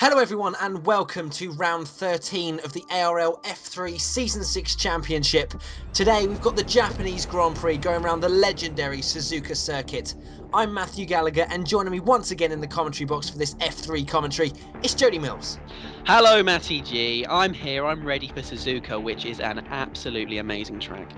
Hello everyone and welcome to round 13 of the ARL F3 Season 6 Championship. Today we've got the Japanese Grand Prix going around the legendary Suzuka circuit. I'm Matthew Gallagher and joining me once again in the commentary box for this F3 commentary, it's Jody Mills. Hello MatyG, I'm here, I'm ready for Suzuka, which is an absolutely amazing track.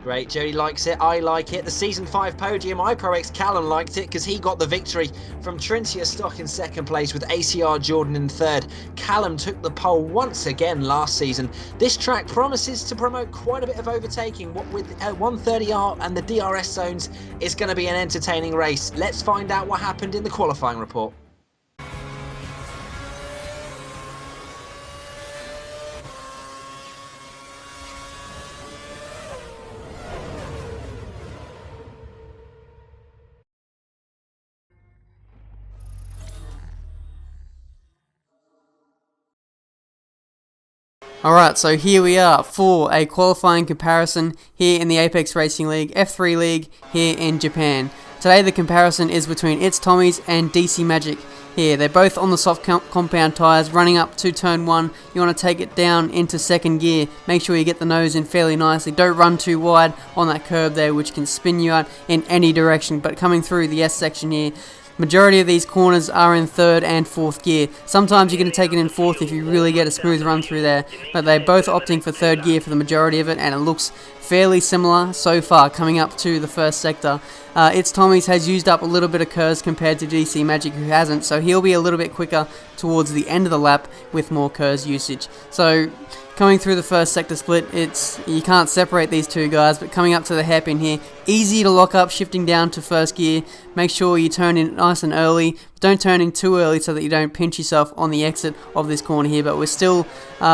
Great, Jody likes it, I like it. The Season 5 podium, iProX Callum liked it because he got the victory from Trintia Stock in second place with ACR Jordan in third. Callum took the pole once again last season. This track promises to promote quite a bit of overtaking. What with 130R and the DRS zones, is going to be an entertaining race. Let's find out what happened in the qualifying report. Alright, so here we are for a qualifying comparison here in the Apex Racing League, F3 League here in Japan. Today the comparison is between Tommyzz and xMattyG here. They're both on the soft compound tyres running up to turn 1. You want to take it down into second gear. Make sure you get the nose in fairly nicely. Don't run too wide on that curb there, which can spin you out in any direction. But coming through the S section here, majority of these corners are in third and fourth gear. Sometimes you're going to take it in fourth if you really get a smooth run through there, but they're both opting for third gear for the majority of it, and it looks fairly similar so far coming up to the first sector. Tommyzz has used up a little bit of KERS compared to xMattyG, who hasn't, so he'll be a little bit quicker towards the end of the lap with more KERS usage. So coming through the first sector split, you can't separate these two guys, but coming up to the hairpin here, easy to lock up, shifting down to first gear. Make sure you turn in nice and early. Don't turn in too early so that you don't pinch yourself on the exit of this corner here, but we're still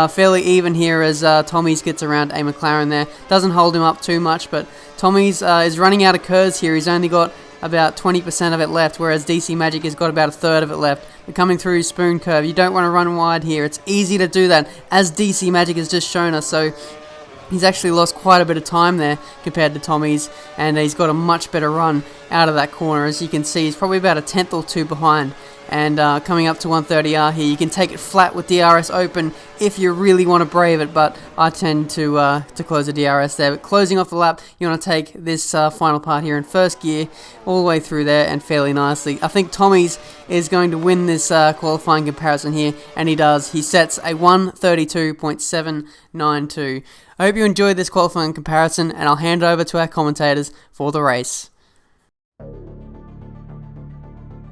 fairly even here as Tommyzz gets around a McLaren there. Doesn't hold him up too much, but Tommyzz is running out of KERS here. He's only got about 20% of it left, whereas xMattyG has got about a third of it left. But coming through spoon curve, you don't want to run wide here. It's easy to do that, as xMattyG has just shown us. So he's actually lost quite a bit of time there compared to Tommyzz, and he's got a much better run out of that corner. As you can see, he's probably about a tenth or two behind. And coming up to 130R here, you can take it flat with DRS open if you really want to brave it, but I tend to close the DRS there. But closing off the lap, you want to take this final part here in first gear all the way through there and fairly nicely. I think Tommyzz is going to win this qualifying comparison here, and he does. He sets a 1:32.792. I hope you enjoyed this qualifying comparison, and I'll hand over to our commentators for the race.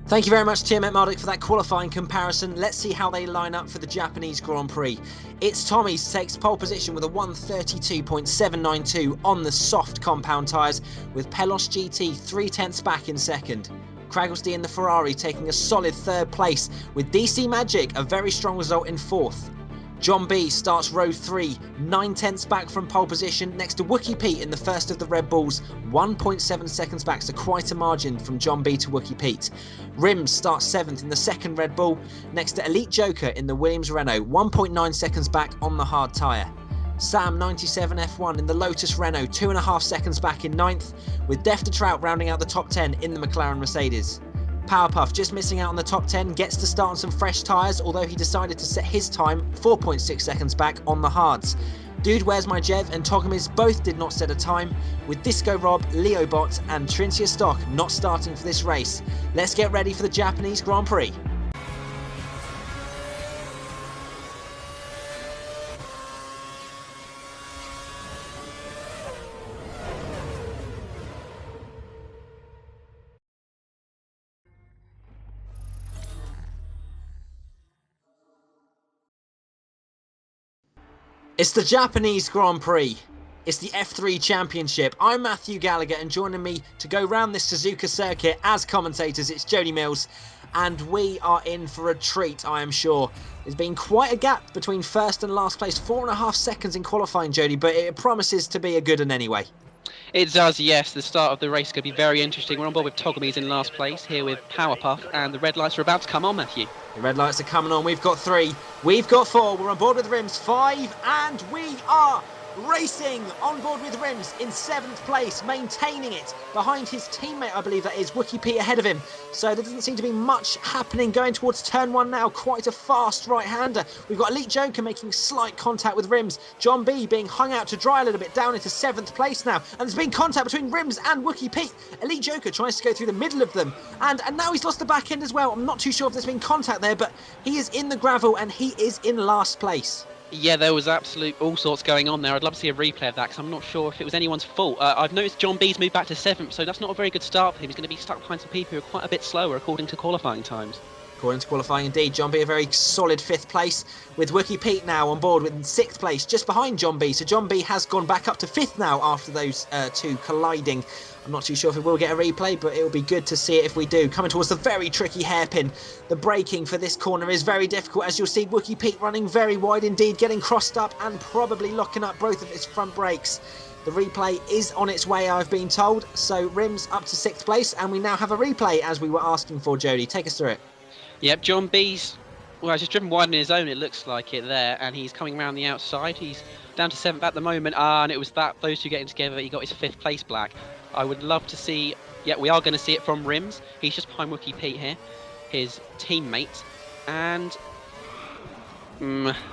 Thank you very much to MagiK for that qualifying comparison. Let's see how they line up for the Japanese Grand Prix. Tommyzz takes pole position with a 1:32.792 on the soft compound tyres, with pelosgt 3/10 back in second. Cragglesty in the Ferrari taking a solid third place, with xMattyG a very strong result in fourth. John B starts row 3, 9/10 back from pole position, next to Wookie Pete in the first of the Red Bulls, 1.7 seconds back, so quite a margin from John B to Wookie Pete. Wrimz starts 7th in the second Red Bull, next to EliteJoker in the Williams Renault, 1.9 seconds back on the hard tyre. Sam 97 F1 in the Lotus Renault, 2.5 seconds back in 9th, with Def de Trout rounding out the top 10 in the McLaren Mercedes. Powerpuff just missing out on the top 10, gets to start on some fresh tyres, although he decided to set his time 4.6 seconds back on the hards. Dude Where's My Jev and Togomies both did not set a time, with Disco Rob, Leobot and Trintia Stock not starting for this race. Let's get ready for the Japanese Grand Prix. It's the Japanese Grand Prix. It's the F3 Championship. I'm Matthew Gallagher, and joining me to go round this Suzuka circuit as commentators, it's Jody Mills. And we are in for a treat, I am sure. There's been quite a gap between first and last place, 4.5 seconds in qualifying, Jody, but it promises to be a good one anyway. It does, yes. The start of the race could be very interesting. We're on board with Togomies in last place, here with Powerpuff, and the red lights are about to come on, Matthew. The red lights are coming on. We've got 3, we've got 4, we're on board with Wrimz, 5, and we are racing on board with Wrimz in 7th place, maintaining it behind his teammate, I believe that is, Wookie P ahead of him. So there doesn't seem to be much happening going towards turn 1 now. Quite a fast right-hander. We've got EliteJoker making slight contact with Wrimz. John B being hung out to dry a little bit, down into 7th place now. And there's been contact between Wrimz and Wookie P. EliteJoker tries to go through the middle of them. And now he's lost the back end as well. I'm not too sure if there's been contact there, but he is in the gravel and he is in last place. Yeah, there was absolute all sorts going on there. I'd love to see a replay of that because I'm not sure if it was anyone's fault. I've noticed John B's moved back to 7th, so that's not a very good start for him. He's going to be stuck behind some people who are quite a bit slower according to qualifying times. According to qualifying indeed, John B a very solid 5th place, with Wookie Pete now on board with 6th place, just behind John B. So John B has gone back up to 5th now after those two colliding. I'm not too sure if we will get a replay, but it'll be good to see it if we do. Coming towards the very tricky hairpin. The braking for this corner is very difficult, as you'll see Wookie Pete running very wide indeed, getting crossed up and probably locking up both of his front brakes. The replay is on its way, I've been told. So Wrimz up to 6th place, and we now have a replay as we were asking for. Jody, take us through it. Yep, John B's, well, just driven wide on his own, it looks like it there, and he's coming around the outside. He's down to 7th at the moment, and it was those two getting together, he got his 5th place black. I would love to see, yeah, we are going to see it from Wrimz. He's just behind Wookie Pete here, his teammate, and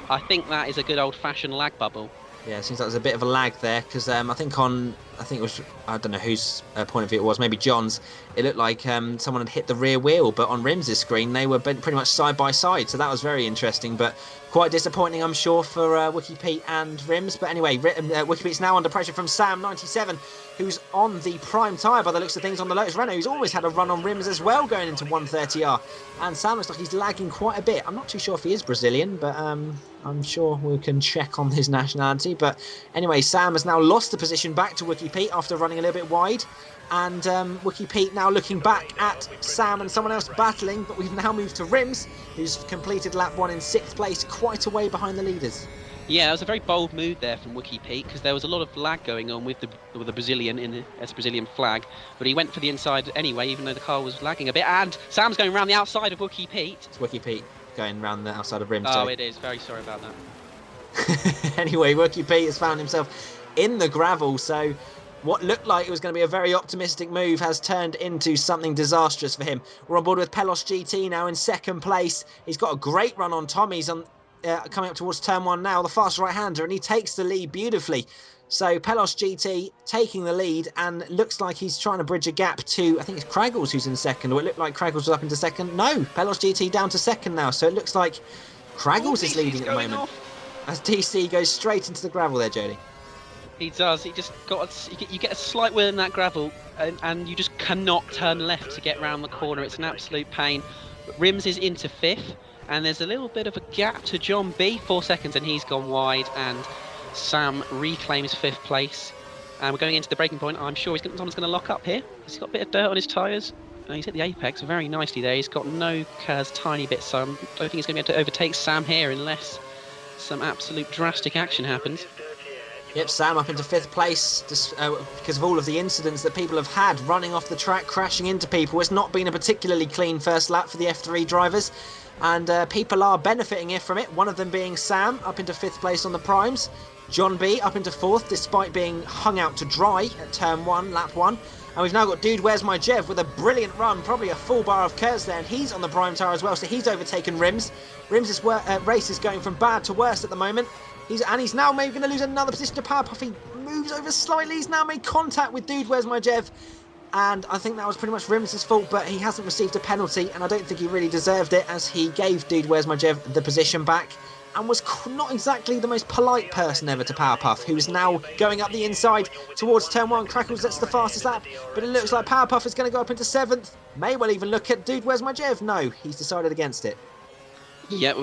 I think that is a good old-fashioned lag bubble. Yeah, it seems like there's a bit of a lag there, because I think it was, I don't know whose point of view it was, maybe John's, it looked like someone had hit the rear wheel, but on Wrimz's screen they were pretty much side by side, so that was very interesting, but quite disappointing, I'm sure, for Wookie Pete and Wrimz. But anyway, Wookie Pete's now under pressure from Sam97, who's on the prime tyre by the looks of things on the Lotus Renault, who's always had a run on Wrimz as well going into 130R. And Sam looks like he's lagging quite a bit. I'm not too sure if he is Brazilian, but I'm sure we can check on his nationality. But anyway, Sam has now lost the position back to Wookie Pete after running a little bit wide. And Wookie Pete now looking back at Sam and someone else battling, but we've now moved to Wrimz, who's completed lap 1 in 6th place, quite a way behind the leaders. Yeah, it was a very bold move there from Wookie Pete, because there was a lot of lag going on with the Brazilian as a Brazilian flag, but he went for the inside anyway, even though the car was lagging a bit. And Sam's going around the outside of Wookie Pete. It's Wookie Pete going around the outside of Wrimz. Oh, it is. Very sorry about that. Anyway, Wookie Pete has found himself in the gravel, so what looked like it was going to be a very optimistic move has turned into something disastrous for him. We're on board with pelosgt now in 2nd place. He's got a great run on Tommyzz on coming up towards turn 1 now, the fast right-hander, and he takes the lead beautifully. So pelosgt taking the lead, and looks like he's trying to bridge a gap to, I think it's Craggles who's in 2nd, or it looked like Craggles was up into 2nd. No, pelosgt down to 2nd now, so it looks like Craggles is leading at the moment. As DC goes straight into the gravel there, Jody. He does. He just you get a slight wheel in that gravel, and you just cannot turn left to get round the corner. It's an absolute pain. But Wrimz is into 5th, and there's a little bit of a gap to John B, 4 seconds, and he's gone wide, and Sam reclaims 5th place. And we're going into the braking point. I'm sure someone's going to lock up here. He's got a bit of dirt on his tyres. He's hit the apex very nicely there. He's got no cars, tiny bits, so I don't think he's going to be able to overtake Sam here unless some absolute drastic action happens. Yep, Sam up into 5th place just, because of all of the incidents that people have had running off the track, crashing into people. It's not been a particularly clean first lap for the F3 drivers, and people are benefiting from it. One of them being Sam up into 5th place on the primes. John B up into 4th despite being hung out to dry at turn 1, lap 1. And we've now got Dude Where's My Jev with a brilliant run, probably a full bar of curves there, and he's on the prime tyre as well, so he's overtaken Wrimz. Wrimz's race is going from bad to worse at the moment. He's now maybe going to lose another position to powerpuff. He moves over slightly. He's now made contact with Dude Where's My Jev, and I think that was pretty much Wrimz's fault, but he hasn't received a penalty, and I don't think he really deserved it, as he gave Dude Where's My Jev the position back, and was not exactly the most polite person ever to powerpuff, who is now going up the inside towards turn 1. Crackles, that's the fastest lap, but it looks like powerpuff is going to go up into 7th. May well even look at Dude Where's My Jev. No, he's decided against it. Yeah,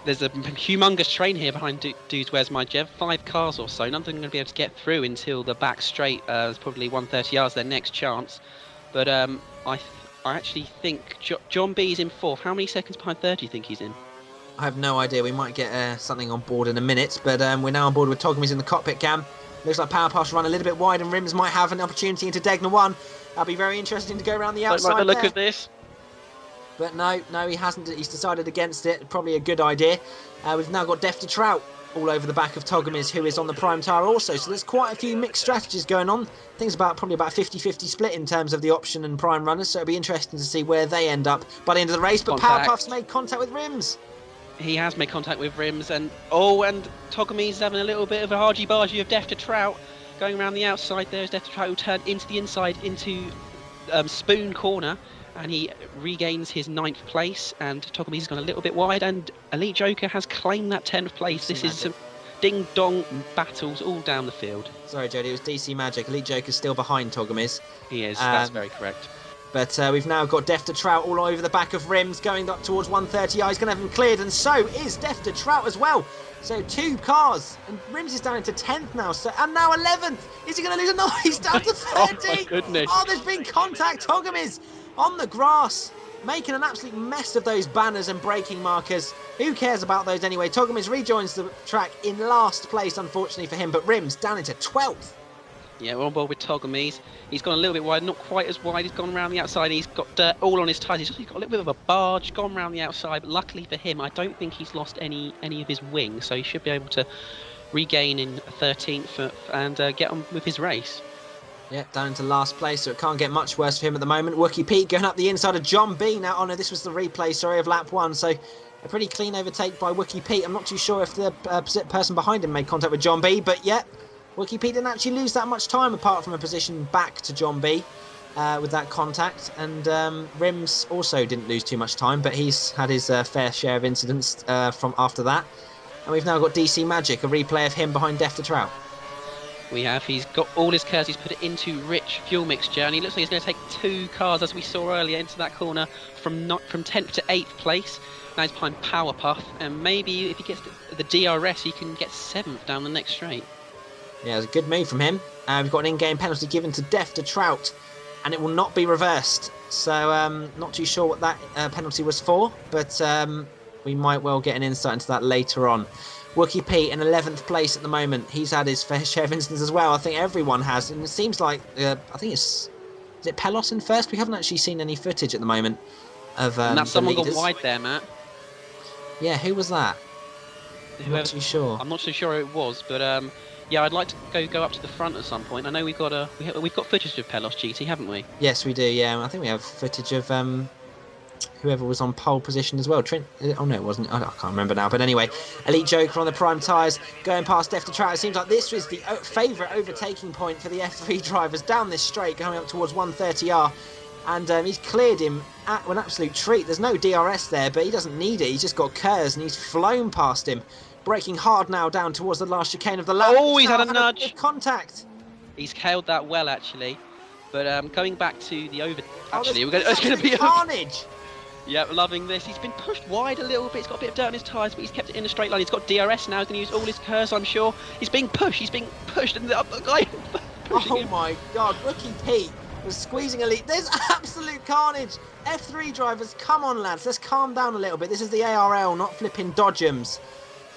there's a humongous train here behind Dude Where's My Jev. 5 cars or so. None of them are going to be able to get through until the back straight. There's probably 130 yards their next chance. But I actually think John B's in 4th. How many seconds behind 3rd do you think he's in? I have no idea. We might get something on board in a minute, but we're now on board with Togomies in the cockpit cam. Looks like powerpuff's run a little bit wide, and Wrimz might have an opportunity into Degna 1. That'll be very interesting to go around the outside. Don't like the look of this. But no, he hasn't. He's decided against it. Probably a good idea. We've now got Def to Trout all over the back of Togomies, who is on the prime tyre also. So there's quite a few mixed strategies going on. I think it's probably about a 50-50 split in terms of the option and prime runners. So it'll be interesting to see where they end up by the end of the race. But Powerpuff's made contact with Wrimz. He has made contact with Wrimz, and Togomies is having a little bit of a argy-bargy of Death to Trout. Going around the outside there as Death to Trout will turn into the inside into Spoon Corner, and he regains his 9th place, and Togomies has gone a little bit wide, and Elite Joker has claimed that 10th place. This is some ding-dong battles all down the field. Sorry, Jody, it was DC MagiK. Elite Joker's still behind Togomies. He is, that's very correct. But we've now got Death to Trout all over the back of Wrimz, going up towards 130. He's going to have him cleared, and so is Death to Trout as well. So 2 cars, and Wrimz is down into 10th now, and now 11th. Is he going to lose another? He's down to 13th. Oh my goodness. Oh, there's been contact. Togomies on the grass, making an absolute mess of those banners and braking markers. Who cares about those anyway? Togomies rejoins the track in last place, unfortunately for him, but Wrimz down into 12th. Yeah, we're on board with Togomies. He's gone a little bit wide, not quite as wide. He's gone around the outside. He's got dirt all on his tyres. He's got a little bit of a barge, gone around the outside. But luckily for him, I don't think he's lost any of his wing, so he should be able to regain in 13th and get on with his race. Yeah, down into last place, so it can't get much worse for him at the moment. Wookie Pete going up the inside of John B. Now, no, this was the replay, sorry, of lap 1, so a pretty clean overtake by Wookie Pete. I'm not too sure if the person behind him made contact with John B, but yeah, Wookie Pete didn't actually lose that much time apart from a position back to John B with that contact, and Wrimz also didn't lose too much time, but he's had his fair share of incidents from after that. And we've now got DC MagiK, a replay of him behind Death to Trout. He's got all his cars, he's put it into rich fuel mixture, and he looks like he's going to take 2 cars, as we saw earlier, into that corner from 10th to 8th place. Now he's behind Powerpuff, and maybe if he gets the DRS, he can get 7th down the next straight. Yeah, it was a good move from him. We've got an in-game penalty given to Death to Trout, and it will not be reversed. So, not too sure what that penalty was for, but we might well get an insight into that later on. Wookie Pete in 11th place at the moment. He's had his fair share of incidents as well. I think everyone has, and it seems like I think is it Pelos in first? We haven't actually seen any footage at the moment of and that's someone gone wide there, Matt. Yeah, who was that? I'm not too sure. I'm not so sure who it was, but yeah, I'd like to go up to the front at some point. I know we've got footage of pelosgt, haven't we? Yes, we do. Yeah, I think we have footage of whoever was on pole position as well. Oh no, it wasn't. I can't remember now. But anyway, Elite Joker on the prime tyres, going past Death to Trout. It seems like this was the favourite overtaking point for the F3 drivers down this straight, going up towards 130R. And he's cleared him at an absolute treat. There's no DRS there, but he doesn't need it. He's just got Kers, and he's flown past him. Braking hard now down towards the last chicane of the lap. Oh, he's had a nudge. Contact. He's held that well, actually. But going back to the over... Actually, it's going to be carnage. Yeah, loving this. He's been pushed wide a little bit. He's got a bit of dirt on his tyres, but he's kept it in a straight line. He's got DRS now. He's going to use all his Kers, I'm sure. He's being pushed. He's being pushed. And the other guy pushing him. My God. Wookie Pete was squeezing Elite. There's absolute carnage. F3 drivers, come on, lads. Let's calm down a little bit. This is the ARL, not flipping Dodgems.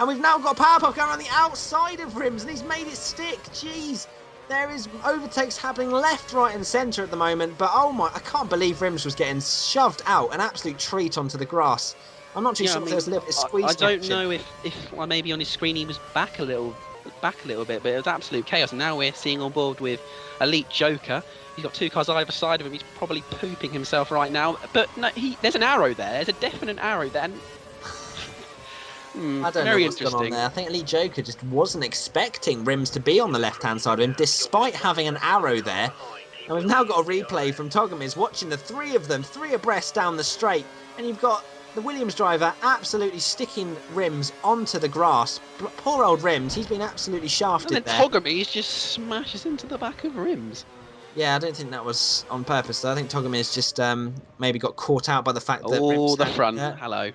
And we've now got Powerpuff going around the outside of Wrimz, and he's made it stick. Jeez. There is overtakes happening left, right and centre at the moment, but oh my, I can't believe Wrimz was getting shoved out, an absolute treat onto the grass. I'm not too sure if there was a little bit of squeeze. I don't know if well, maybe on his screen he was back a little bit, but it was absolute chaos. And now we're seeing on board with Elite Joker. He's got 2 cars either side of him. He's probably pooping himself right now, but no, there's an arrow there. There's a definite arrow there. I don't know what's going on there. I think Elite Joker just wasn't expecting Wrimz to be on the left-hand side of him, despite having an arrow there. And we've now got a replay from Togomies, watching the 3 of them, 3 abreast down the straight. And you've got the Williams driver absolutely sticking Wrimz onto the grass. Poor old Wrimz, he's been absolutely shafted and then there. Togomies just smashes into the back of Wrimz. Yeah, I don't think that was on purpose, though. I think Togomies just maybe got caught out by the fact that Wrimz the front, hello.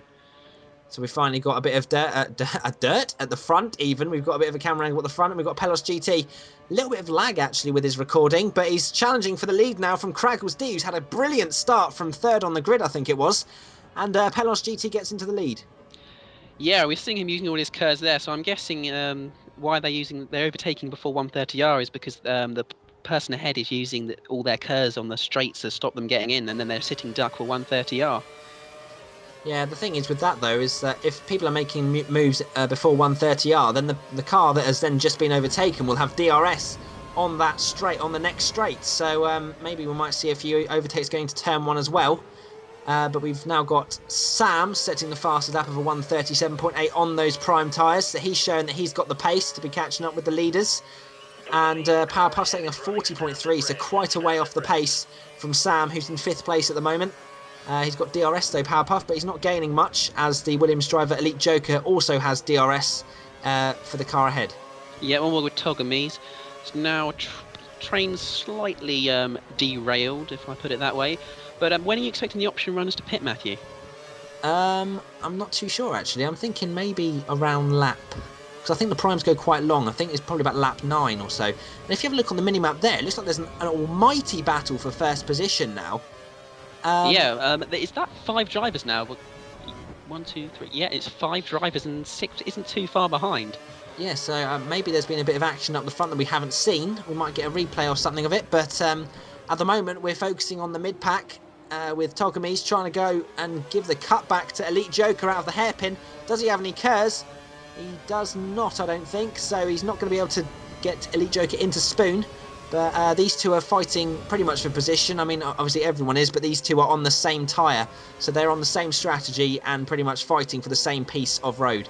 So we finally got a bit of dirt at the front even. We've got a bit of a camera angle at the front, and we've got pelosgt. A little bit of lag, actually, with his recording, but he's challenging for the lead now from Cragglesd, who's had a brilliant start from 3rd on the grid, I think it was. And pelosgt gets into the lead. Yeah, we're seeing him using all his Kers there, so I'm guessing why they're overtaking before 130R is because the person ahead is using all their Kers on the straights to stop them getting in, and then they're sitting duck for 130R. Yeah, the thing is with that though is that if people are making moves before 130R, then the car that has then just been overtaken will have DRS on that straight, on the next straight. So maybe we might see a few overtakes going to turn 1 as well. But we've now got Sam setting the fastest lap of a 137.8 on those prime tyres. So he's shown that he's got the pace to be catching up with the leaders. And powerpuff setting a 40.3, so quite a way off the pace from Sam, who's in 5th place at the moment. He's got DRS though, powerpuff, but he's not gaining much, as the Williams driver EliteJoker also has DRS for the car ahead. Yeah, one more with Togomies. It's now train slightly derailed, if I put it that way. But when are you expecting the option runners to pit, Matthew? I'm not too sure actually. I'm thinking maybe around lap, because I think the primes go quite long. I think it's probably about lap 9 or so. And if you have a look on the minimap there, it looks like there's an almighty battle for first position now. Is that 5 drivers now? 1, 2, 3. Yeah, it's 5 drivers and 6 isn't too far behind. Yeah, so maybe there's been a bit of action up the front that we haven't seen. We might get a replay or something of it, but at the moment we're focusing on the mid-pack with Togomies trying to go and give the cut back to EliteJoker out of the hairpin. Does he have any KERS? He does not, I don't think, so he's not going to be able to get EliteJoker into Spoon. But these two are fighting pretty much for position. I mean, obviously everyone is, but these two are on the same tyre. So they're on the same strategy and pretty much fighting for the same piece of road.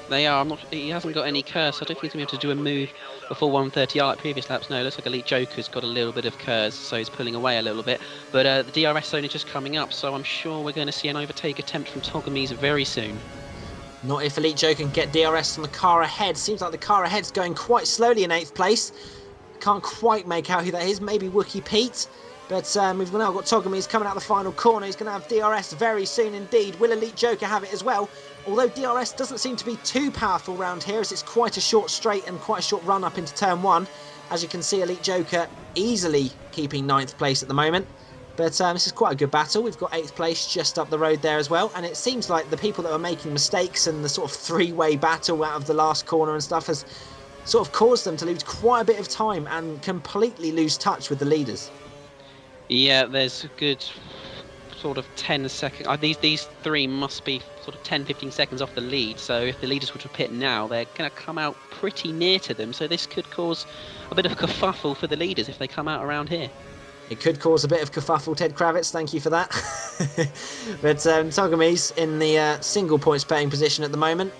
They are. He hasn't got any KERS, so I don't think he's going to be able to do a move before 130R like previous laps. No, it looks like EliteJoker's got a little bit of KERS, so he's pulling away a little bit. But the DRS zone is just coming up, so I'm sure we're going to see an overtake attempt from Togomies very soon. Not if EliteJoker can get DRS on the car ahead. Seems like the car ahead's going quite slowly in 8th place. Can't quite make out who that is. Maybe Wookie Pete. But we've now got Togomies coming out the final corner. He's going to have DRS very soon indeed. Will EliteJoker have it as well? Although DRS doesn't seem to be too powerful round here, as it's quite a short straight and quite a short run up into turn 1. As you can see, EliteJoker easily keeping 9th place at the moment. But this is quite a good battle. We've got 8th place just up the road there as well. And it seems like the people that were making mistakes and the sort of 3-way battle out of the last corner and stuff has sort of caused them to lose quite a bit of time and completely lose touch with the leaders. Yeah, there's a good sort of 10 seconds. These 3 must be sort of 10-15 seconds off the lead. So if the leaders were to pit now, they're going to come out pretty near to them. So this could cause a bit of a kerfuffle for the leaders if they come out around here. It could cause a bit of kerfuffle, Ted Kravitz, thank you for that. But Togomies in the single points paying position at the moment.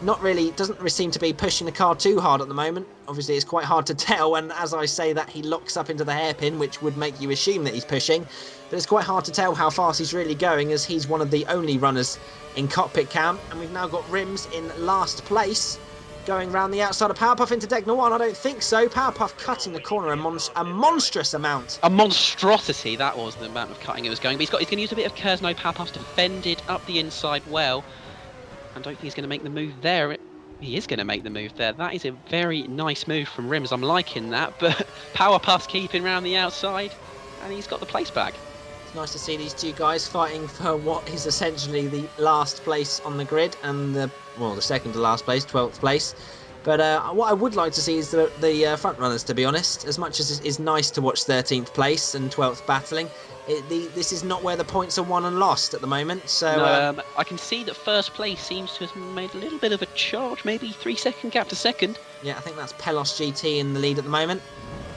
Doesn't really seem to be pushing the car too hard at the moment. Obviously it's quite hard to tell, and as I say that, he locks up into the hairpin, which would make you assume that he's pushing. But it's quite hard to tell how fast he's really going, as he's one of the only runners in cockpit cam. And we've now got Wrimz in last place, going round the outside of powerpuff into deck number 1. I don't think so. Powerpuff cutting the corner a monstrous amount. A monstrosity, that was the amount of cutting it was going. But he's going to use a bit of KERS. No, powerpuff's defended up the inside well. I don't think he's going to make the move there. He is going to make the move there. That is a very nice move from Wrimz. I'm liking that. But powerpuff's keeping round the outside, and he's got the place back. It's nice to see these two guys fighting for what is essentially the last place on the grid, and the second to last place, 12th place. But what I would like to see is the front runners, to be honest. As much as it is nice to watch 13th place and 12th battling, this is not where the points are won and lost at the moment. So no, I can see that first place seems to have made a little bit of a charge, maybe 3-second gap to second. Yeah, I think that's pelosgt in the lead at the moment,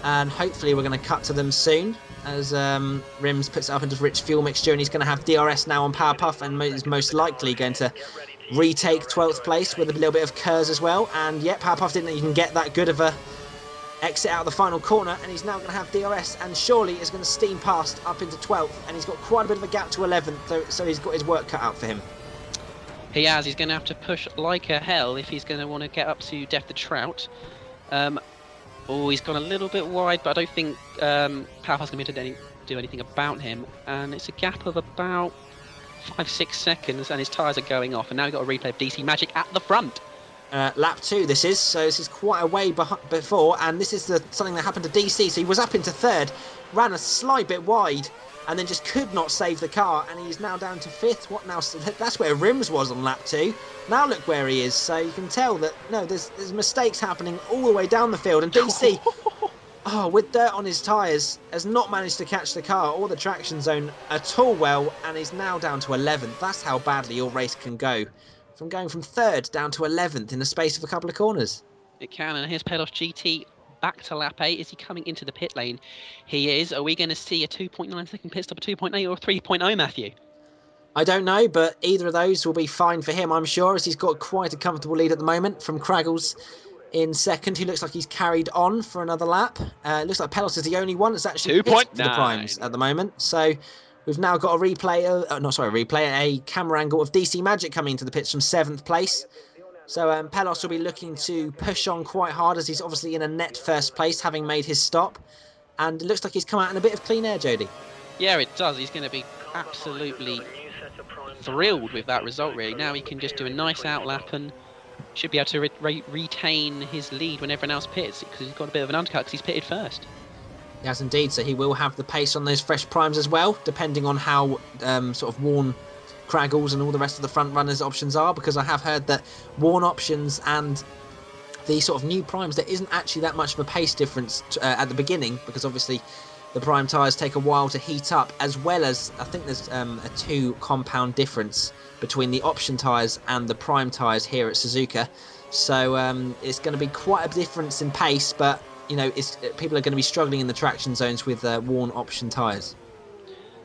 and hopefully we're going to cut to them soon, as Wrimz puts it up into rich fuel mixture, and he's going to have DRS now on powerpuff, and is most likely going to retake 12th place with a little bit of KERS as well. And yet powerpuff didn't even get that good of a exit out of the final corner, and he's now going to have DRS, and surely is going to steam past up into 12th, and he's got quite a bit of a gap to 11th, so he's got his work cut out for him. He has. He's going to have to push like a hell if he's going to want to get up to Death the Trout. He's gone a little bit wide, but I don't think powerpuff's going to be able to do anything about him, and it's a gap of about 5-6 seconds, and his tyres are going off, and now we've got a replay of MagiK at the front. Lap 2 this is, so this is quite a way before, and this is something that happened to DC. So he was up into 3rd, ran a slight bit wide, and then just could not save the car, and he's now down to 5th. What now? That's where Wrimz was on lap 2. Now look where he is, so you can tell that, no, there's mistakes happening all the way down the field, and DC... with dirt on his tyres, has not managed to catch the car or the traction zone at all well, and is now down to 11th. That's how badly your race can go. From going from 3rd down to 11th in the space of a couple of corners. It can, and here's pelosgt back to lap 8. Is he coming into the pit lane? He is. Are we going to see a 2.9 second pit stop, a 2.8 or a 3.0, Matthew? I don't know, but either of those will be fine for him, I'm sure, as he's got quite a comfortable lead at the moment from Craggles in 2nd, who looks like he's carried on for another lap. Looks like Pelos is the only one that's actually hit for the primes at the moment. So we've now got a camera angle of DC MagiK coming into the pits from 7th place. So Pelos will be looking to push on quite hard, as he's obviously in a net 1st place, having made his stop. And it looks like he's come out in a bit of clean air, Jody. Yeah, it does. He's going to be absolutely thrilled with that result, really. Now he can just do a nice outlap and should be able to retain his lead when everyone else pits, because he's got a bit of an undercut because he's pitted 1st. Yes, indeed. So he will have the pace on those fresh primes as well, depending on how sort of worn Craggles and all the rest of the front runners' options are, because I have heard that worn options and the sort of new primes, there isn't actually that much of a pace difference at the beginning, because obviously the prime tyres take a while to heat up, as well as I think there's a 2 compound difference between the option tyres and the prime tyres here at Suzuka. So it's going to be quite a difference in pace, but you know, people are going to be struggling in the traction zones with worn option tyres.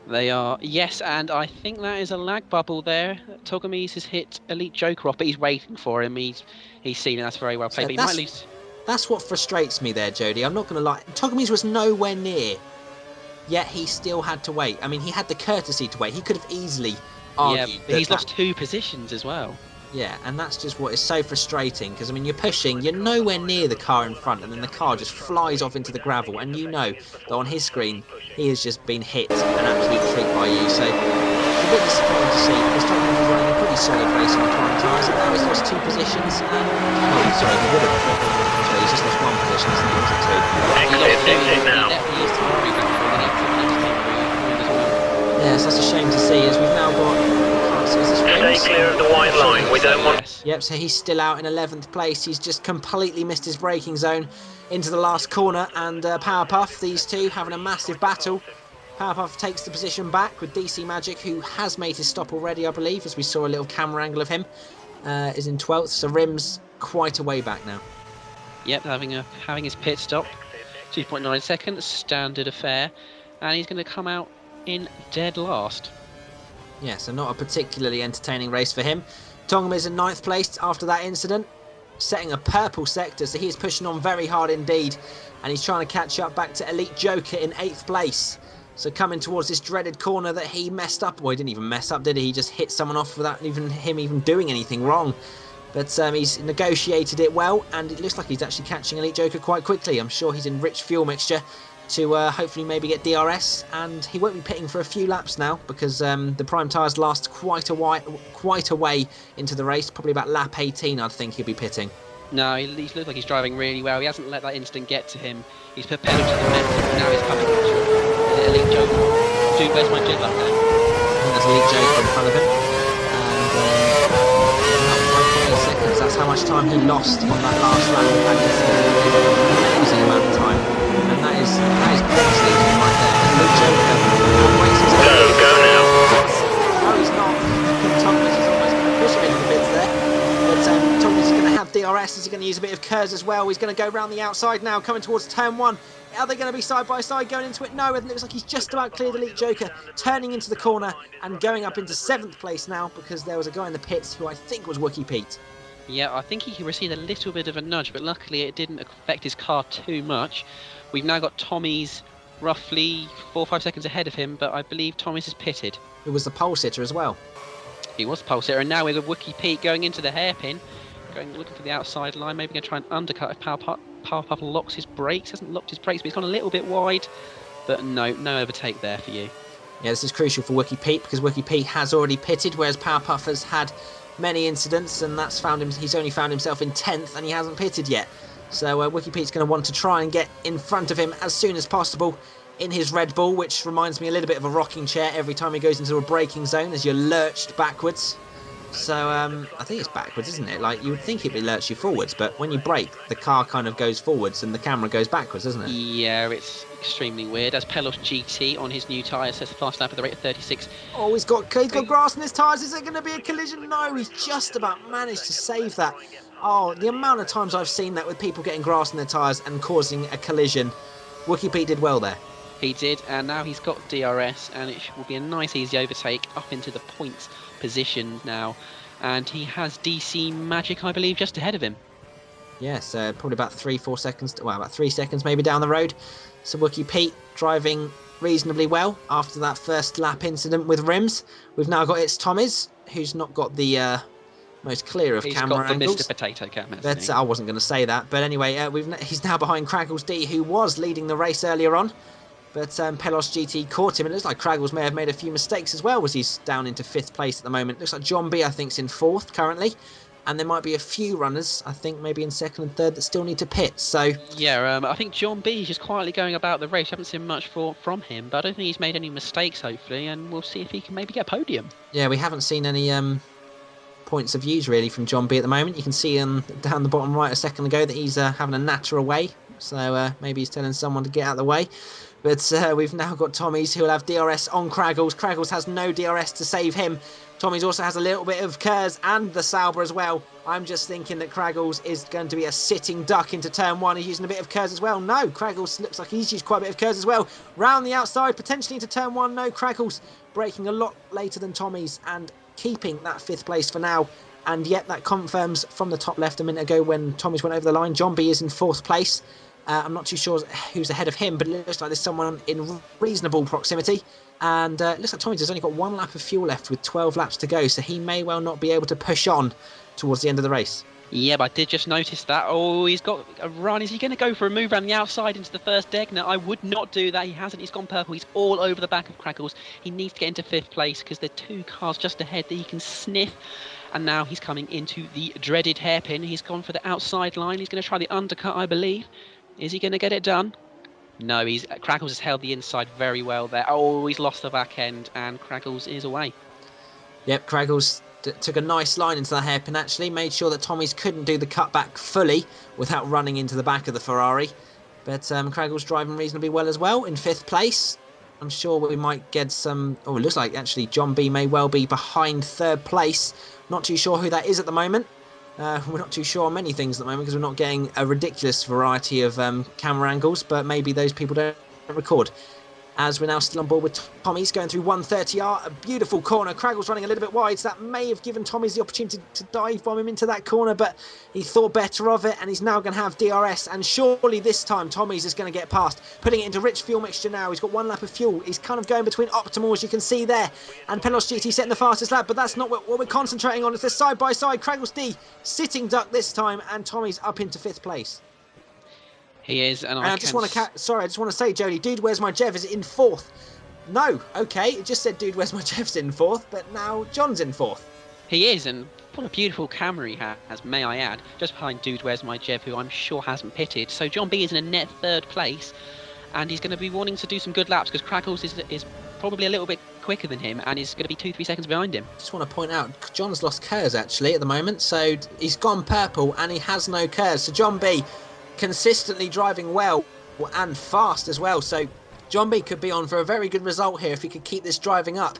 They are, yes, and I think that is a lag bubble there. Togomies has hit EliteJoker off, but he's waiting for him. He's seen it. That's very well played. So but he might lose. That's what frustrates me there, Jody. I'm not going to lie. Togomies was nowhere near, yet he still had to wait. I mean, he had the courtesy to wait. He could have easily argued. Yeah, but he's lost 2 positions as well. Yeah, and that's just what is so frustrating, because I mean, you're pushing, you're nowhere near the car in front, and then the car just flies off into the gravel, and you know that on his screen he has just been hit an absolute treat by you. So it's a bit disappointing to see, because Tommyzz was running a pretty solid race on the prime tyres, and now he's lost 2 positions. And he would have. So he's just lost 1 position, isn't he? Exit now. Yes, that's a shame to see, as we've now got. Stay clear of the white line, we don't want... Yep, so he's still out in 11th place. He's just completely missed his braking zone into the last corner, and powerpuff, these two having a massive battle. powerpuff takes the position back with DC MagiK, who has made his stop already, I believe, as we saw a little camera angle of him, is in 12th, so Wrimz quite a way back now. Yep, having his pit stop, 2.9 seconds, standard affair, and he's going to come out in dead last. Yeah, so not a particularly entertaining race for him. Togomies in 9th place after that incident, setting a purple sector, so he's pushing on very hard indeed, and he's trying to catch up back to EliteJoker in 8th place. So coming towards this dreaded corner that he messed up. Well, he didn't even mess up, did he? He just hit someone off without him doing anything wrong. But he's negotiated it well, and it looks like he's actually catching EliteJoker quite quickly. I'm sure he's in rich fuel mixture to hopefully maybe get DRS, and he won't be pitting for a few laps now, because the prime tyres last quite a way into the race, probably about lap 18 I think he'll be pitting. No, he looks like he's driving really well. He hasn't let that incident get to him. He's put pedal to the metal, and now he's coming to EliteJoker. Dude, where's my jet lap there? I think there's EliteJoker in front of him, and 5.8 seconds, that's how much time he lost on that last lap. That is an amazing amount of time. And that is honestly right there. Go now. No, he's not. Tommyzz is almost going to push him into the bits there. But Tommyzz is going to have DRS. Is he going to use a bit of KERS as well? He's going to go round the outside now, coming towards turn 1. Are they going to be side by side going into it? No, it looks like he's just about cleared EliteJoker, turning into the corner and going up into 7th place now, because there was a guy in the pits who I think was Wookie Pete. Yeah, I think he received a little bit of a nudge, but luckily it didn't affect his car too much. We've now got Tommyzz roughly 4 or 5 seconds ahead of him, but I believe Tommyzz is pitted. Who was the pole sitter as well. He was the pole sitter, and now with a Wookie Pete going into the hairpin, looking for the outside line, maybe going to try and undercut if powerpuff locks his brakes. Hasn't locked his brakes, but he's gone a little bit wide, but no overtake there for you. Yeah, this is crucial for Wookie Pete, because Wookie Pete has already pitted, whereas powerpuff has had many incidents, and that's he's only found himself in 10th, and he hasn't pitted yet. So Wookie Pete's going to want to try and get in front of him as soon as possible in his Red Bull, which reminds me a little bit of a rocking chair every time he goes into a braking zone as you're lurched backwards. So I think it's backwards, isn't it? Like, you would think it'd lurch you forwards, but when you brake, the car kind of goes forwards and the camera goes backwards, doesn't it? Yeah, it's extremely weird. As pelosgt on his new tyres sets the fast lap at the rate of 36. Oh, he's got grass in his tyres. Is it going to be a collision? No, he's just about managed to save that. Oh, the amount of times I've seen that with people getting grass in their tyres and causing a collision. Wookie Pete did well there. He did, and now he's got DRS, and it will be a nice easy overtake up into the points position now. And he has DC MagiK, I believe, just ahead of him. Yes, probably about 3-4 seconds, well, about 3 seconds maybe down the road. So Wookie Pete driving reasonably well after that first lap incident with Wrimz. We've now got Tommyzz, who's not got the most clear of camera angles. He's got the Mr. Potato camera. But I wasn't going to say that. But anyway, he's now behind cragglesd, who was leading the race earlier on. But pelosgt caught him. It looks like Craggles may have made a few mistakes as well, as he's down into 5th place at the moment. Looks like John B, I think, is in 4th currently. And there might be a few runners, I think, maybe in 2nd and 3rd that still need to pit. So yeah, I think John B is just quietly going about the race. I haven't seen much from him, but I don't think he's made any mistakes, hopefully. And we'll see if he can maybe get a podium. Yeah, we haven't seen any points of views really from John B at the moment. You can see down the bottom right a second ago that he's having a natter away. So maybe he's telling someone to get out of the way. But we've now got Tommyzz, who will have DRS on Craggles. Craggles has no DRS to save him. Tommyzz also has a little bit of Kurz and the Sauber as well. I'm just thinking that Craggles is going to be a sitting duck into turn 1. He's using a bit of Kurz as well. No, Craggles looks like he's used quite a bit of Kurz as well. Round the outside, potentially into turn 1. No, Craggles braking a lot later than Tommyzz and keeping that 5th place for now. And yet that confirms from the top left a minute ago when Tommyzz went over the line. John B is in 4th place. I'm not too sure who's ahead of him, but it looks like there's someone in reasonable proximity. And it looks like Tommyzz has only got 1 lap of fuel left with 12 laps to go, so he may well not be able to push on towards the end of the race. Yeah, but I did just notice that. Oh, he's got a run. Is he going to go for a move around the outside into the first deck? No, I would not do that. He hasn't. He's gone purple. He's all over the back of Craggles. He needs to get into 5th place because there are 2 cars just ahead that he can sniff. And now he's coming into the dreaded hairpin. He's gone for the outside line. He's going to try the undercut, I believe. Is he going to get it done? No, Craggles has held the inside very well there. Oh, he's lost the back end, and Craggles is away. Yep, Craggles took a nice line into the hairpin, actually. Made sure that Tommyzz couldn't do the cutback fully without running into the back of the Ferrari. But Craggles driving reasonably well as well in 5th place. I'm sure we might get some... Oh, it looks like actually John B may well be behind 3rd place. Not too sure who that is at the moment. We're not too sure on many things at the moment because we're not getting a ridiculous variety of camera angles, but maybe those people don't record. As we're now still on board with Tommyzz going through 130R, a beautiful corner. Craggles running a little bit wide, so that may have given Tommyzz the opportunity to dive bomb him into that corner, but he thought better of it, and he's now going to have DRS, and surely this time Tommyzz is going to get past, putting it into rich fuel mixture now. He's got 1 lap of fuel. He's kind of going between optimal, as you can see there, and pelosgt setting the fastest lap, but that's not what we're concentrating on. It's this side-by-side. cragglesd sitting duck this time, and Tommyzz up into 5th place. He is, and I just want to say, Jodie, Dude Where's My Jev is in 4th. No, okay, it just said Dude Where's My Jev's in 4th, but now John's in 4th. He is, and what a beautiful camera he has, may I add, just behind Dude Where's My Jev, who I'm sure hasn't pitted. So John B is in a net 3rd place, and he's going to be wanting to do some good laps because Craggles is probably a little bit quicker than him and is going to be 2-3 seconds behind him. Just want to point out, John's lost Kurz actually at the moment, so he's gone purple and he has no Kurz. So John B consistently driving well and fast as well, so John B could be on for a very good result here if he could keep this driving up.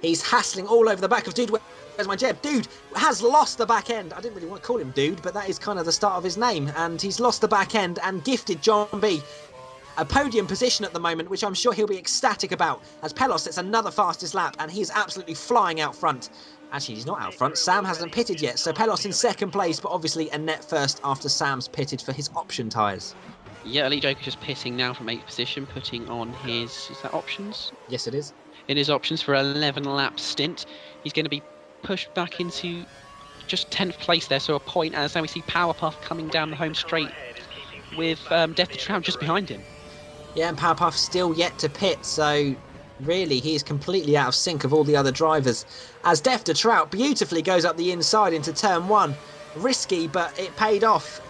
He's hassling all over the back of Dude Where's My Jeb. Dude has lost the back end. I didn't really want to call him Dude, but that is kind of the start of his name, and he's lost the back end and gifted John B a podium position at the moment, which I'm sure he'll be ecstatic about, as Pelos sets another fastest lap and he's absolutely flying out front. Actually, he's not out front. Sam hasn't pitted yet, so Pelos in 2nd place, but obviously a net 1st after Sam's pitted for his option tyres. Yeah, EliteJoker just pitting now from 8th position, putting on his, is that options? Yes, it is. In his options for an 11-lap stint. He's going to be pushed back into just 10th place there, so a point, as now we see powerpuff coming down the home straight with Death to Trout just behind him. Yeah, and powerpuff still yet to pit, so really he is completely out of sync of all the other drivers, as Death to Trout beautifully goes up the inside into turn 1. Risky, but it paid off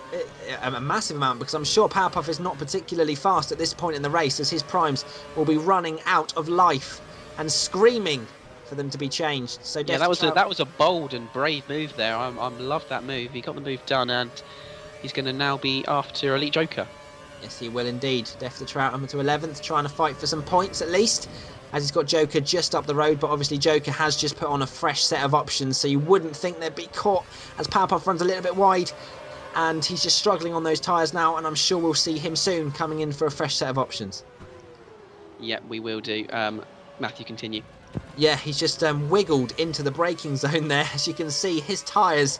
a massive amount, because I'm sure powerpuff is not particularly fast at this point in the race, as his primes will be running out of life and screaming for them to be changed. So yeah, that was a bold and brave move there. I love that move. He got the move done, and he's going to now be after Elite Joker. Yes, he will indeed. Def the Trout to 11th, trying to fight for some points at least, as he's got Joker just up the road, but obviously Joker has just put on a fresh set of options, so you wouldn't think they'd be caught as Powerpuff runs a little bit wide, and he's just struggling on those tyres now, and I'm sure we'll see him soon coming in for a fresh set of options. Yeah, we will do. Matthew, continue. Yeah, he's just wiggled into the braking zone there. As you can see, his tyres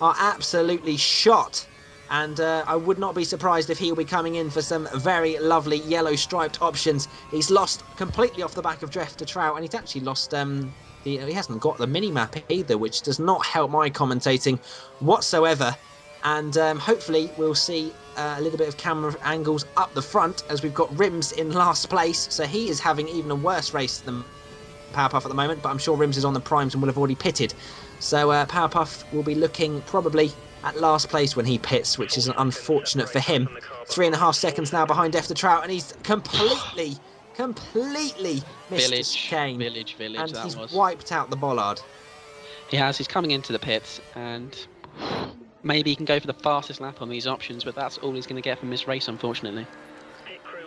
are absolutely shot. And I would not be surprised if he'll be coming in for some very lovely yellow striped options. He's lost completely off the back of Def the Trout, and he's actually lost he hasn't got the mini-map either, which does not help my commentating whatsoever. And hopefully we'll see a little bit of camera angles up the front, as we've got Wrimz in last place, so he is having even a worse race than Powerpuff at the moment, but I'm sure Wrimz is on the primes and will have already pitted. So Powerpuff will be looking probably at last place when he pits, which is unfortunate for him. 3.5 seconds now behind Def the Trout, and he's completely missed his chicane. And he's wiped out the bollard. He has. He's coming into the pits, and maybe he can go for the fastest lap on these options, but that's all he's going to get from this race, unfortunately.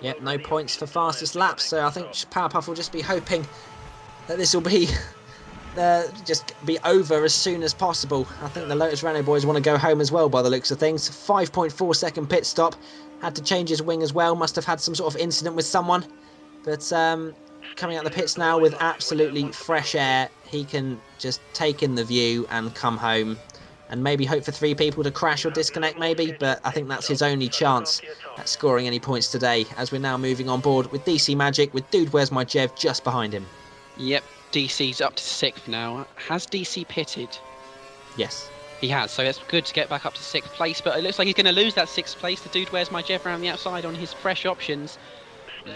Yep, no points for fastest laps, so I think Powerpuff will just be hoping that this will be just be over as soon as possible. I think the Lotus Renault boys want to go home as well by the looks of things. 5.4 second pit stop. Had to change his wing as well. Must have had some sort of incident with someone. But coming out the pits now with absolutely fresh air. He can just take in the view and come home. And maybe hope for 3 people to crash or disconnect maybe. But I think that's his only chance at scoring any points today. As we're now moving on board with DC MagiK, with Dude Where's My Jev just behind him. Yep. DC's up to 6th now. Has DC pitted? Yes. He has, so it's good to get back up to 6th place, but it looks like he's going to lose that 6th place. The Dude Where's My Jev around the outside on his fresh options.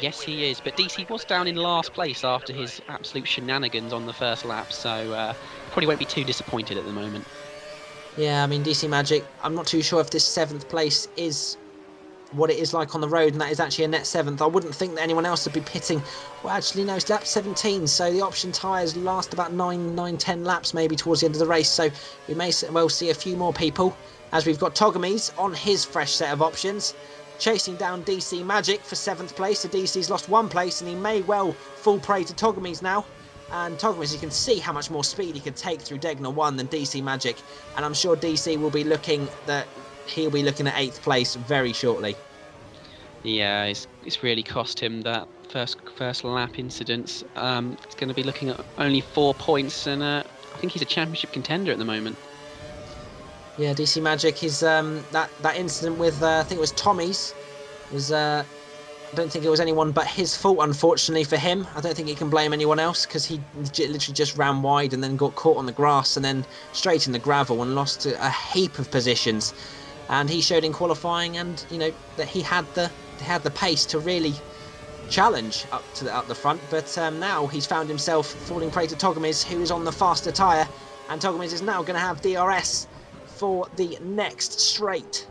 Yes, he is, but DC was down in last place after his absolute shenanigans on the first lap, so probably won't be too disappointed at the moment. Yeah, I mean, DC MagiK, I'm not too sure if this 7th place is what it is like on the road, and that is actually a net 7th. I wouldn't think that anyone else would be pitting. Well, actually, no, it's lap 17, so the option tyres last about 9-10 laps maybe towards the end of the race, so we may well see a few more people, as we've got Togomies on his fresh set of options, chasing down DC MagiK for 7th place. So DC's lost 1 place, and he may well fall prey to Togomies now. And Togomies, you can see how much more speed he could take through Degner 1 than DC MagiK, and I'm sure DC will be looking that he'll be looking at 8th place very shortly. Yeah, it's really cost him that first lap incidents. It's going to be looking at only 4 points, and I think he's a championship contender at the moment. Yeah, DC MagiK is that incident with I think it was Tommyzz was I don't think it was anyone but his fault, unfortunately for him. I don't think he can blame anyone else, because he literally just ran wide and then got caught on the grass and then straight in the gravel and lost a heap of positions. And he showed in qualifying, and you know that he had the pace to really challenge up the front. But now he's found himself falling prey to Togomies, who is on the faster tyre, and Togomies is now going to have DRS for the next straight.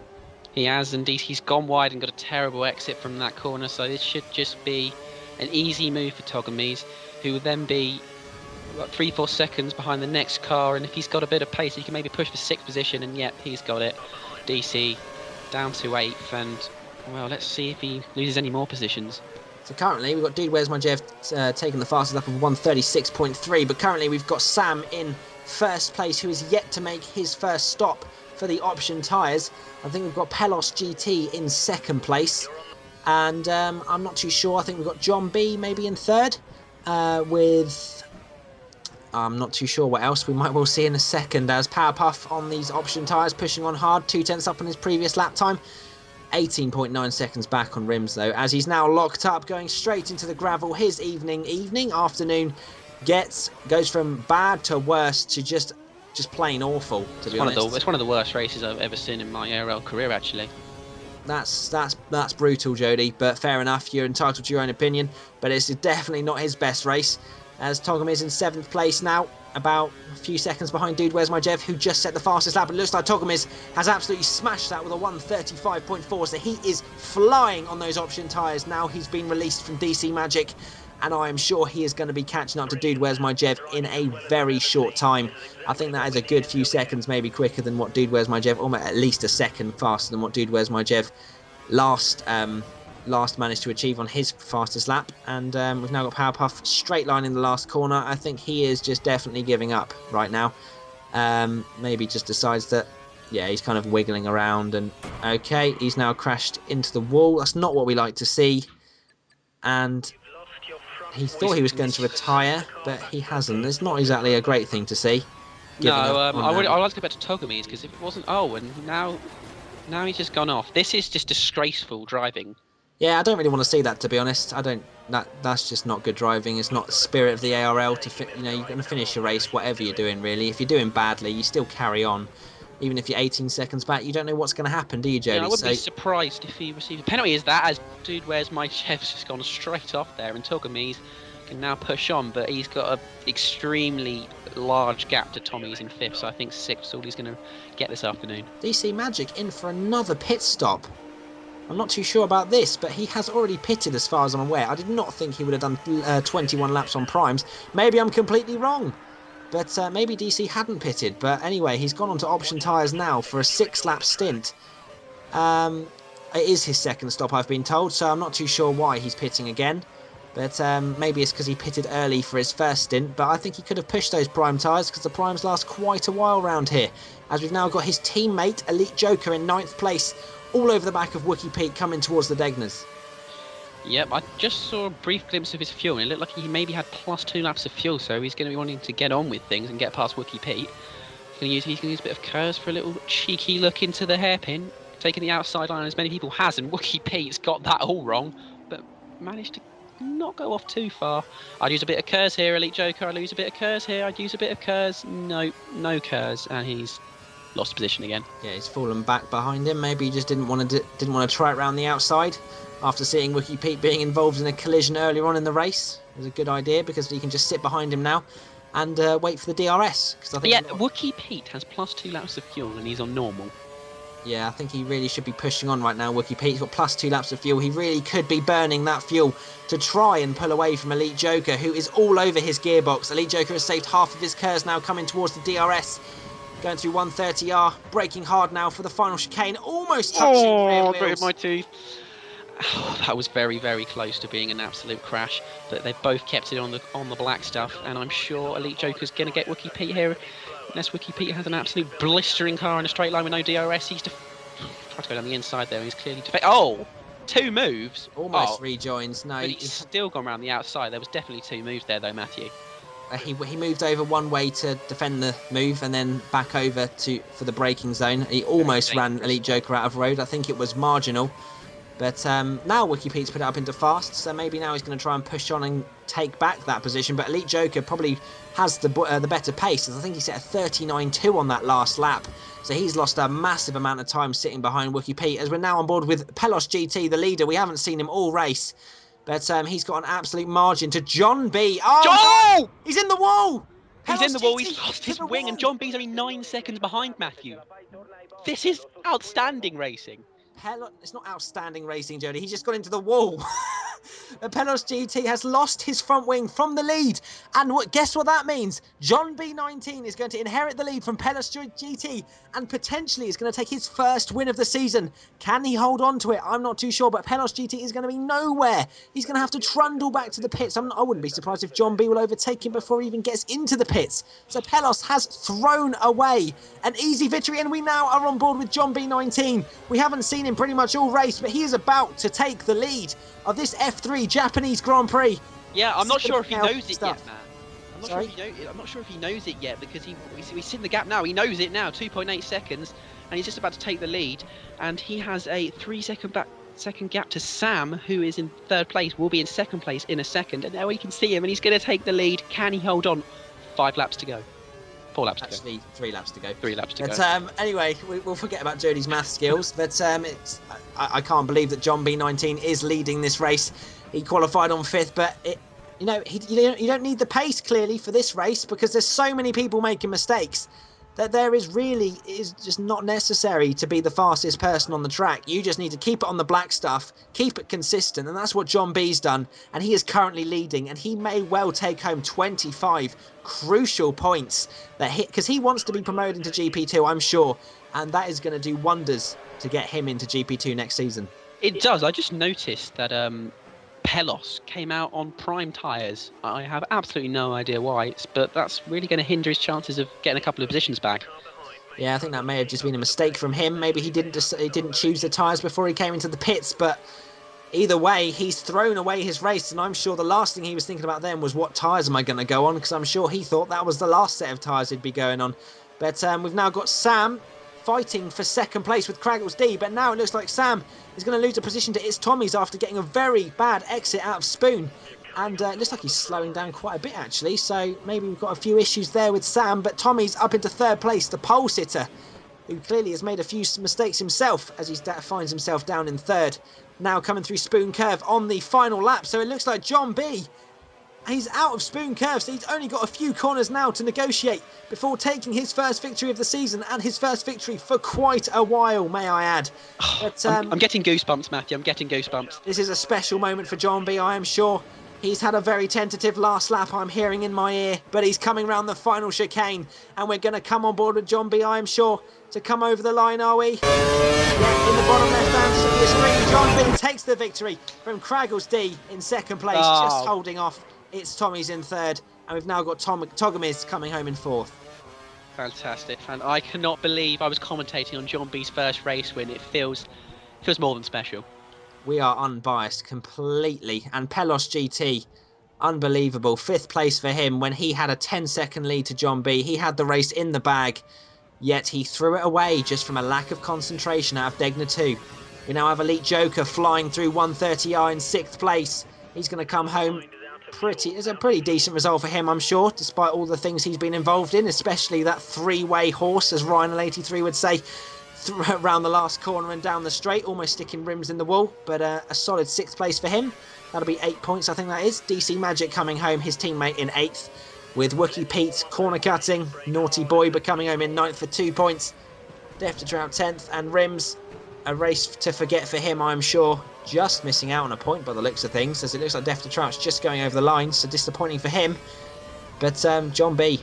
He has indeed. He's gone wide and got a terrible exit from that corner, so this should just be an easy move for Togomies, who will then be 3-4 seconds behind the next car, and if he's got a bit of pace he can maybe push for 6th position, and yep, he's got it. DC down to 8th, and well, let's see if he loses any more positions. So currently we've got Dude Where's My Jev taking the fastest lap of 1:36.3, but currently we've got Sam in first place, who is yet to make his first stop for the option tyres. I think we've got pelosgt in 2nd place, and I'm not too sure. I think we've got John B maybe in 3rd, with I'm not too sure what else we might well see in a second, as Powerpuff on these option tyres pushing on hard, 2 tenths up on his previous lap time. 18.9 seconds back on Wrimz though, as he's now locked up, going straight into the gravel. His afternoon goes from bad to worse to just plain awful, to be honest. It's one of the worst races I've ever seen in my ARL career, actually. That's brutal, Jody, but fair enough, you're entitled to your own opinion, but it's definitely not his best race, as Togomies in 7th place now, about a few seconds behind Dude Where's My Jev, who just set the fastest lap. It looks like Togomies has absolutely smashed that with a 1:35.4, so he is flying on those option tyres. Now he's been released from DC MagiK, and I am sure he is going to be catching up to Dude Where's My Jev in a very short time. I think that is a good few seconds, maybe quicker than what Dude Where's My Jev, or at least a second faster than what Dude Where's My Jev last managed to achieve on his fastest lap. And we've now got Powerpuff straight line in the last corner. I think he is just definitely giving up right now. Maybe just decides that, yeah, he's kind of wiggling around, and okay, he's now crashed into the wall. That's not what we like to see. And he thought he was going to retire, but he hasn't. It's not exactly a great thing to see. No, I'd like to go back to Togomies, because if it wasn't... Oh, and now he's just gone off. This is just disgraceful driving. Yeah, I don't really want to see that, to be honest. That's just not good driving. It's not the spirit of the ARL to you're going to finish your race, whatever you're doing, really. If you're doing badly, you still carry on. Even if you're 18 seconds back, you don't know what's going to happen, do you, Jody? Yeah, I wouldn't be surprised if he received a penalty as that, as Dude Where's My Jev's just gone straight off there, and Togomies can now push on, but he's got an extremely large gap to Tommyzz in 5th, so I think 6th is all he's going to get this afternoon. DC MagiK in for another pit stop. I'm not too sure about this, but he has already pitted as far as I'm aware. I did not think he would have done 21 laps on primes. Maybe I'm completely wrong. But maybe DC hadn't pitted. But anyway, he's gone on to option tyres now for a 6-lap stint. It is his second stop, I've been told, so I'm not too sure why he's pitting again. But maybe it's because he pitted early for his first stint. But I think he could have pushed those prime tyres, because the primes last quite a while round here. As we've now got his teammate, EliteJoker, in 9th place, all over the back of Wookie Pete, coming towards the Degners. Yep, I just saw a brief glimpse of his fuel, and it looked like he maybe had +2 laps of fuel, so he's going to be wanting to get on with things and get past Wookie Pete. He's going to use a bit of curves for a little cheeky look into the hairpin, taking the outside line as many people has, and Wookie Pete's got that all wrong, but managed to not go off too far. I'd use a bit of curves here, EliteJoker. I'd lose a bit of curves here. I'd use a bit of curves. No curves, and he's lost position again. Yeah, he's fallen back behind him. Maybe he just didn't want to try it round the outside after seeing Wookie Pete being involved in a collision earlier on in the race. It was a good idea, because he can just sit behind him now and wait for the DRS. I think Wookie Pete has +2 laps of fuel and he's on normal. Yeah, I think he really should be pushing on right now, Wookie Pete. He's got +2 laps of fuel. He really could be burning that fuel to try and pull away from EliteJoker, who is all over his gearbox. EliteJoker has saved half of his curves now, coming towards the DRS. Going through 130R, braking hard now for the final chicane, almost touching rear wheels. My tooth. Oh, that was very, very close to being an absolute crash, but they both kept it on the black stuff, and I'm sure EliteJoker's going to get Wookie Pete here, unless Wookie Pete has an absolute blistering car in a straight line with no DRS. He's tried to go down the inside there, and he's clearly... Oh! 2 moves! Almost rejoins. No, but he's still gone around the outside. There was definitely 2 moves there, though, Matthew. He moved over one way to defend the move, and then back over for the braking zone. He almost ran EliteJoker out of road. I think it was marginal. But now Wookie Pete's put it up into fast, so maybe now he's going to try and push on and take back that position. But EliteJoker probably has the better pace, as I think he set a 39.2 on that last lap. So he's lost a massive amount of time sitting behind Wookie Pete, as we're now on board with pelosgt, the leader. We haven't seen him all race. But he's got an absolute margin to John B. Oh, no! He's in the wall! He's in the wall, he's lost his wing, and John B's only 9 seconds behind Matthew. This is outstanding racing. It's not outstanding racing, Jody. He's just got into the wall. pelosgt has lost his front wing from the lead. And guess what that means? John B19 is going to inherit the lead from pelosgt and potentially is going to take his first win of the season. Can he hold on to it? I'm not too sure, but pelosgt is going to be nowhere. He's going to have to trundle back to the pits. I wouldn't be surprised if John B will overtake him before he even gets into the pits. So Pelos has thrown away an easy victory, and we now are on board with John B19. We haven't seen him pretty much all race, but he is about to take the lead of this F3 Japanese Grand Prix. Yeah, I'm not sure if he knows it yet, man. I'm not sure if he knows it yet, because he's in the gap now. He knows it now, 2.8 seconds, and he's just about to take the lead. And he has a 3-second gap to Sam, who is in 3rd place, will be in 2nd place in a second. And now we can see him, and he's going to take the lead. Can he hold on? 5 laps to go. 4 laps to go. Actually, 3 laps to go. 3 laps to go. But anyway, we'll forget about Jody's math skills. But I can't believe that John B19 is leading this race. He qualified on 5th, but you don't need the pace clearly for this race, because there's so many people making mistakes. that there is just not necessary to be the fastest person on the track. You just need to keep it on the black stuff, keep it consistent, and that's what John B's done, and he is currently leading, and he may well take home 25 crucial points because he wants to be promoted into GP2, I'm sure, and that is going to do wonders to get him into GP2 next season. It does. I just noticed that Pelos came out on prime tyres. I have absolutely no idea why, but that's really going to hinder his chances of getting a couple of positions back. Yeah, I think that may have just been a mistake from him. Maybe he didn't choose the tyres before he came into the pits, but either way, he's thrown away his race, and I'm sure the last thing he was thinking about then was what tyres am I going to go on, because I'm sure he thought that was the last set of tyres he'd be going on. But we've now got Sam fighting for second place with CragglesD, but now it looks like Sam is going to lose a position to Tommyzz after getting a very bad exit out of Spoon, and it looks like he's slowing down quite a bit actually, so maybe we've got a few issues there with Sam. But Tommyzz up into third place, the pole sitter, who clearly has made a few mistakes himself as he finds himself down in third, now coming through Spoon Curve on the final lap. So it looks like John B, he's out of Spoon Curve, so he's only got a few corners now to negotiate before taking his first victory of the season, and his first victory for quite a while, may I add. But, I'm getting goosebumps, Matthew. I'm getting goosebumps. This is a special moment for John B, I am sure. He's had a very tentative last lap, I'm hearing in my ear, but he's coming round the final chicane, and we're going to come on board with John B, I am sure, to come over the line, are we? Yeah, in the bottom left-hand side of the screen, John B takes the victory from CragglesD in second place, just holding off. It's Tommyzz in third, and we've now got Togomies coming home in fourth. Fantastic, and I cannot believe I was commentating on John B's first race win. It feels more than special. We are unbiased completely, and pelosgt, unbelievable. Fifth place for him when he had a 10-second lead to John B. He had the race in the bag, yet he threw it away just from a lack of concentration out of Degna 2. We now have EliteJoker flying through 130R in sixth place. He's going to come home. It's a pretty decent result for him, I'm sure, despite all the things he's been involved in, especially that three-way horse, as Ryanl83 would say, around the last corner and down the straight, almost sticking Wrimz in the wall. But a solid sixth place for him. That'll be 8 points, I think that is. MagiK coming home, his teammate, in eighth, with Wookie Pete corner cutting. Naughty Boy but coming home in ninth for 2 points. Deft2Trout 10th, and Wrimz, a race to forget for him, I'm sure. Just missing out on a point by the looks of things, as it looks like Deft2Trout's just going over the line, so disappointing for him. But John B,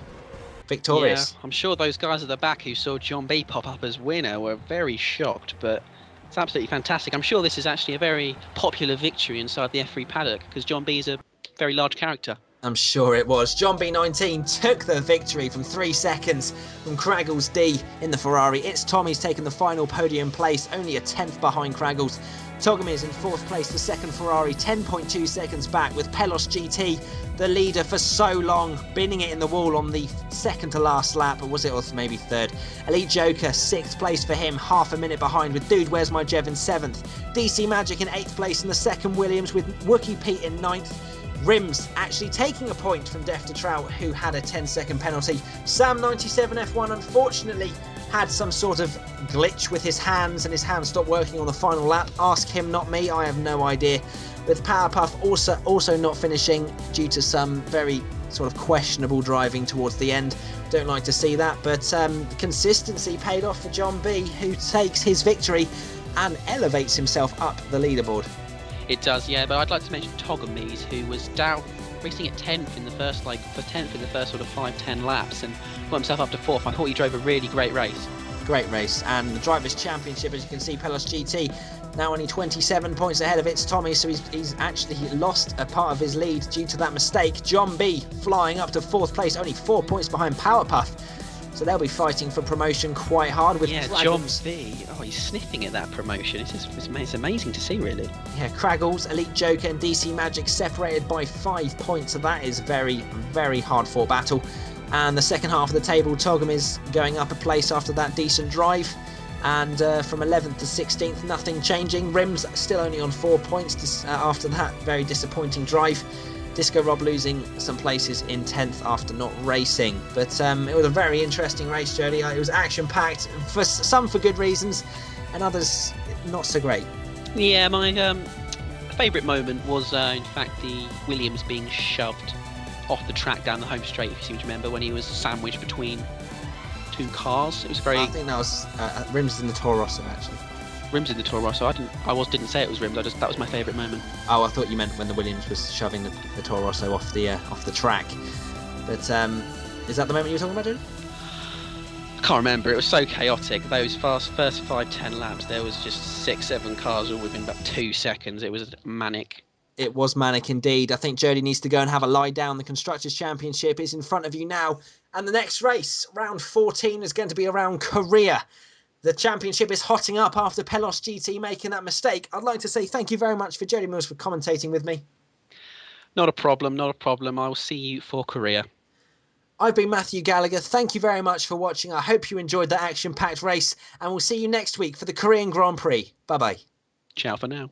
victorious. Yeah, I'm sure those guys at the back who saw John B pop up as winner were very shocked, but it's absolutely fantastic. I'm sure this is actually a very popular victory inside the F3 paddock, because John B is a very large character. I'm sure it was. John B19 took the victory from 3 seconds from CragglesD in the Ferrari. It's Tommyzz taking the final podium place, only a 10th behind Craggles. Togomies in fourth place, the second Ferrari, 10.2 seconds back, with pelosgt, the leader for so long, binning it in the wall on the second to last lap, or was it, or maybe third. EliteJoker, sixth place for him, half a minute behind, with Dude Where's My Jev in seventh. MagiK in eighth place in the second Williams, with Wookie Pete in ninth. Wrimz actually taking a point from Deft2Trout, who had a 10-second penalty. Sam97F1 unfortunately had some sort of glitch with his hands, and his hands stopped working on the final lap. Ask him, not me, I have no idea. With powerpuff also not finishing due to some very sort of questionable driving towards the end. Don't like to see that, but consistency paid off for John B, who takes his victory and elevates himself up the leaderboard. It does, yeah, but I'd like to mention Togomies, who was down racing at 10th in the first, sort of 5-10 laps, and got himself up to 4th. I thought he drove a really great race. Great race, and the Drivers' Championship, as you can see, pelosgt now only 27 points ahead of its Tommy, so he's actually lost a part of his lead due to that mistake. John B flying up to 4th place, only 4 points behind Powerpuff. So they'll be fighting for promotion quite hard with Craggles. John B, he's sniffing at that promotion. It's amazing to see, really. Yeah, Craggles, EliteJoker and MagiK separated by 5 points, so that is very, very hard fought battle. And the second half of the table, Togomies going up a place after that decent drive. And from 11th to 16th, nothing changing. Wrimz still only on 4 points after that very disappointing drive. Disco Rob losing some places in 10th after not racing. But it was a very interesting race, Jody. It was action-packed, for some for good reasons, and others not so great. Yeah, my favourite moment was, in fact, the Williams being shoved off the track down the home straight, if you seem to remember, when he was sandwiched between 2 cars. It was very. I think that was Wrimz in the Toro Rosso, actually. Wrimz in the Toro Rosso. I didn't say it was Wrimz. That was my favourite moment. Oh, I thought you meant when the Williams was shoving the Toro Rosso off the track. But is that the moment you were talking about, Jim? I can't remember. It was so chaotic. Those first 5-10 laps, there was just 6-7 cars all within about 2 seconds. It was manic. It was manic indeed. I think Jody needs to go and have a lie down. The Constructors' Championship is in front of you now. And the next race, round 14, is going to be around Korea. The championship is hotting up after pelosgt making that mistake. I'd like to say thank you very much for Jody Mills for commentating with me. Not a problem, not a problem. I will see you for Korea. I've been Matthew Gallagher. Thank you very much for watching. I hope you enjoyed that action-packed race. And we'll see you next week for the Korean Grand Prix. Bye-bye. Ciao for now.